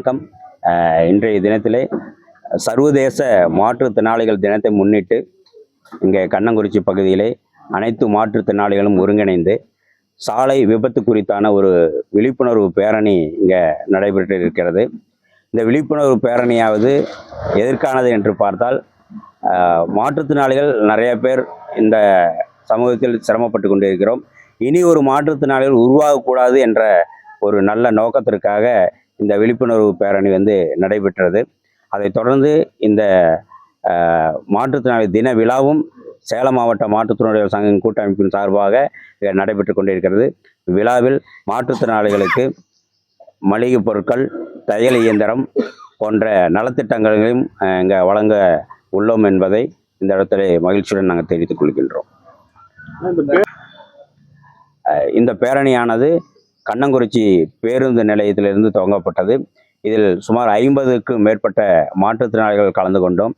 வணக்கம். இன்றைய தினத்திலே சர்வதேச மாற்றுத்திறனாளிகள் தினத்தை முன்னிட்டு இங்கே கண்ணங்குறிச்சி பகுதியிலே அனைத்து மாற்றுத்திறனாளிகளும் ஒருங்கிணைந்து சாலை விபத்து குறித்தான ஒரு விழிப்புணர்வு பேரணி இங்கே நடைபெற்று இருக்கிறது. இந்த விழிப்புணர்வு பேரணியாவது எதற்கானது என்று பார்த்தால், மாற்றுத்திறனாளிகள் நிறைய பேர் இந்த சமூகத்தில் சிரமப்பட்டு கொண்டிருக்கிறோம். இனி ஒரு மாற்றுத்திறனாளிகள் உருவாகக்கூடாது என்ற ஒரு நல்ல நோக்கத்திற்காக இந்த விழிப்புணர்வு பேரணி நடைபெற்றது. அதைத் தொடர்ந்து இந்த மாற்றுத்திறனாளி தின விழாவும் சேலம் மாவட்ட மாற்றுத்திறனாளிகள் சங்க கூட்டமைப்பின் சார்பாக நடைபெற்று கொண்டிருக்கிறது. விழாவில் மாற்றுத்திறனாளிகளுக்கு மளிகை பொருட்கள், தையல் இயந்திரம் போன்ற நலத்திட்டங்களையும் இங்கே வழங்க உள்ளோம் என்பதை இந்த இடத்துல மகிழ்ச்சியுடன் நாங்கள் தெரிவித்துக் கொள்கின்றோம். இந்த பேரணியானது கண்ணங்குறிச்சி பேருந்து நிலையத்திலிருந்து துவங்கப்பட்டது. இதில் சுமார் 50க்கும் மேற்பட்ட மாற்றுத்திறனாளிகள் கலந்து கொண்டோம்.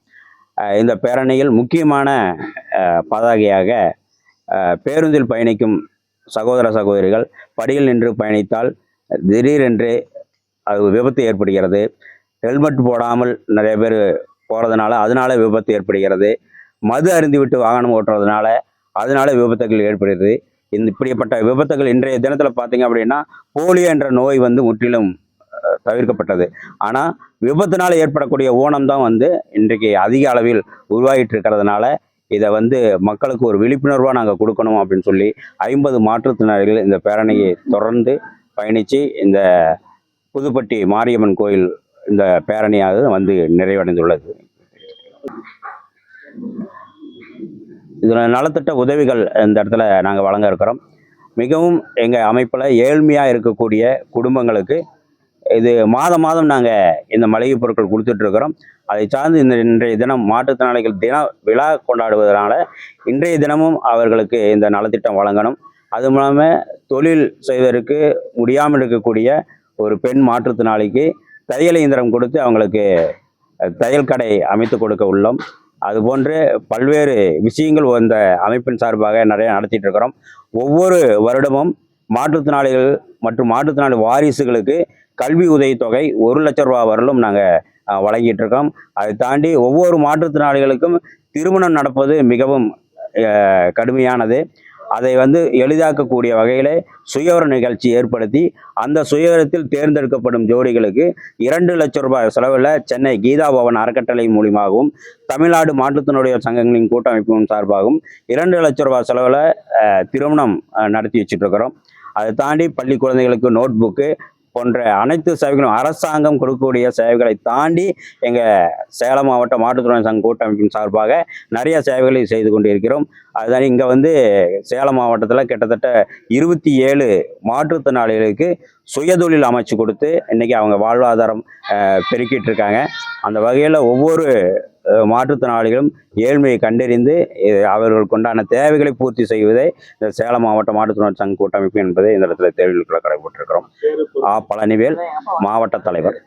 இந்த பேரணியில் முக்கியமான பதாகையாக பேருந்தில் பயணிக்கும் சகோதர சகோதரிகள் படியில் நின்று பயணித்தால் திடீரென்று அது விபத்து ஏற்படுகிறது. ஹெல்மெட் போடாமல் நிறைய பேர் போகிறதுனால அதனால விபத்து ஏற்படுகிறது. மது அருந்திவிட்டு வாகனம் ஓட்டுறதுனால அதனால விபத்துகள் ஏற்படுகிறது. இப்படிப்பட்ட விபத்துகள் இன்றைய தினத்தில் பார்த்தீங்க அப்படின்னா, போலியோ என்ற நோய் முற்றிலும் தவிர்க்கப்பட்டது. ஆனால் விபத்தினால் ஏற்படக்கூடிய ஊனம் தான் இன்றைக்கு அதிக அளவில் உருவாகிட்டு இருக்கிறதுனால இதை மக்களுக்கு ஒரு விழிப்புணர்வாக நாங்கள் கொடுக்கணும் அப்படின்னு சொல்லி 50 மாற்றுத்திறனாளிகள் இந்த பேரணியை தொடர்ந்து பயணித்து இந்த புதுப்பட்டி மாரியம்மன் கோயில் இந்த பேரணியானது நிறைவடைந்துள்ளது. இதில் நலத்திட்ட உதவிகள் இந்த இடத்துல நாங்கள் வழங்க இருக்கிறோம். மிகவும் எங்கள் அமைப்பில் ஏழ்மையாக இருக்கக்கூடிய குடும்பங்களுக்கு இது மாதம் நாங்கள் இந்த மளிகை பொருட்கள் கொடுத்துட்ருக்கிறோம். அதை சார்ந்து இன்றைய தினம் மாற்றுத்திறனாளிகள் தின விழா கொண்டாடுவதனால இன்றைய தினமும் அவர்களுக்கு இந்த நலத்திட்டம் வழங்கணும். அதுவும் இல்லாமல் தொழில் செய்வதற்கு முடியாமல் இருக்கக்கூடிய ஒரு பெண் மாற்றுத்திறனாளிக்கு தையல் இயந்திரம் கொடுத்து அவங்களுக்கு தையல் கடை அமைத்து கொடுக்க உள்ளோம். அதுபோன்று பல்வேறு விஷயங்கள் இந்த அமைப்பின் சார்பாக நிறைய நடத்திட்டு இருக்கிறோம். ஒவ்வொரு வருடமும் மாற்றுத்திறனாளிகள் மற்றும் மாற்றுத்திறனாளி வாரிசுகளுக்கு கல்வி உதவித்தொகை 1 லட்சம் ரூபா வரலும் நாங்கள் வழங்கிட்டு இருக்கோம். அதை தாண்டி ஒவ்வொரு மாற்றுத்திறனாளிகளுக்கும் திருமணம் நடப்பது மிகவும் கடுமையானது. அதை எளிதாக்கக்கூடிய வகையில் சுயவர நிகழ்ச்சி ஏற்படுத்தி அந்த சுயவரத்தில் தேர்ந்தெடுக்கப்படும் ஜோடிகளுக்கு 2 லட்சம் ரூபாய் செலவில் சென்னை கீதா பவன் அறக்கட்டளை மூலியமாகவும் தமிழ்நாடு மாற்றுத்திறனாளிகள் சங்கங்களின் கூட்டமைப்பின் சார்பாகவும் 2 லட்சம் ரூபாய் செலவில் திருமணம் நடத்தி வச்சுட்டு இருக்கிறோம். அதை தாண்டி பள்ளி குழந்தைகளுக்கு நோட் புக்கு போன்ற அனைத்து சேவைகளும் அரசாங்கம் கொடுக்கக்கூடிய சேவைகளை தாண்டி எங்கள் சேலம் மாவட்ட மாற்றுத்திறனாளி சங்க கூட்டமைப்பின் சார்பாக நிறைய சேவைகளை செய்து கொண்டிருக்கிறோம். அதுதான் இங்கே சேலம் மாவட்டத்தில் கிட்டத்தட்ட 27 மாற்றுத்திறனாளிகளுக்கு சுயதொழில் அமைச்சு கொடுத்து இன்றைக்கி அவங்க வாழ்வாதாரம் பெருக்கிட்டு இருக்காங்க. அந்த வகையில் ஒவ்வொரு மாற்றுத்திறனாளிகளும் ஏழ்மையை கண்டறிந்து அவர்களுக்கு உண்டான தேவைகளை பூர்த்தி செய்வதே இந்த சேலம் மாவட்ட மாற்றுத்திறனாளி சங்க கூட்டமைப்பு என்பதை இந்த இடத்துல தெரிவிக்க கடைபெற்றிருக்கிறோம். பழனிவேல், மாவட்ட தலைவர்.